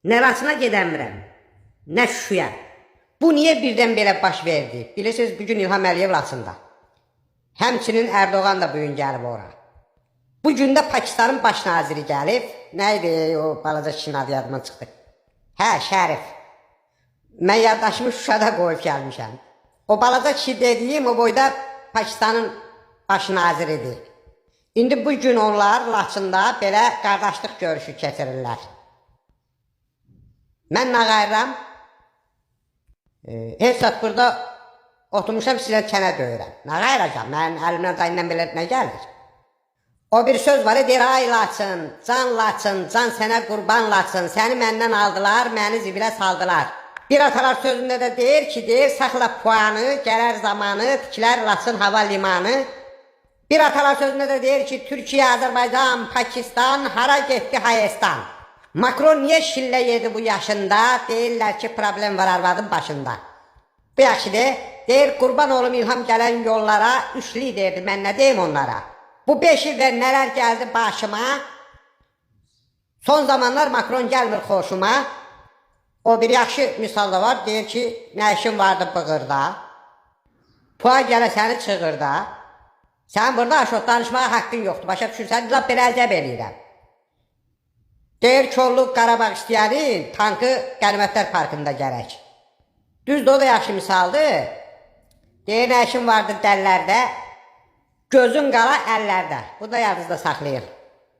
Nə Laçına gedəmirəm, nə Şuşaya. Bu niyə birdən belə baş verdi? Bilirsiniz, bugün İlham Əliyev Laçında. Həmçinin Erdoğan da bugün gəlib ora. Bugün də Pakistanın baş naziri gəlib. Nə idi o balaca kişinin adı yadıma çıxdı. Hə, Şərif. Mən yaddaşımı Şuşada qoyub gəlmişəm. O balaca kişi dediyim o boyda Pakistanın baş naziridir. İndi bugün onlar Laçında belə qardaşlıq görüşü keçirirlər. Mən nə qayıram? Heç saat burada oturmuşam sizə çənə döyürəm. Nə qayıracam? Mənim əlimdən dayından belə nə gəlir? O bir söz var, deyir, ay Laçın, can sənə qurban Laçın, səni məndən aldılar, məni zibilə saldılar. Bir atalar sözündə də deyir ki, saxla puanı, gələr zamanı, tikilər Laçın hava limanı. Bir atalar sözündə də deyir ki, Türkiyə, Azərbaycan, Pakistan, hara getdi Hayestan. Makron niyə şillə yedi bu yaşında, deyirlər ki, problem var arvadın başında. Bu yaxşıdır, deyir, qurban olum İlham gələn yollara, üçlü deyirdi, mən nə deyim onlara. Bu 5 ildə nələr gəldi başıma, son zamanlar Makron gəlmir xoşuma. O bir yaxşı misal da var, deyir ki, nə işin vardı bığırda, puan gələ səni çığırda, sən burada aşot danışmağa haqqın yoxdur, başa düşürsən, lap belə əcəb eləyirəm. Deyir, Kolluq Qarabağ istəyənin tankı Qənimətlər Parkında gərək. Düzdür, o da yaxşı misaldır. Deyir, nə işin vardı dəllərdə, gözün qala əllərdə. Bu da yadınızda saxlayın.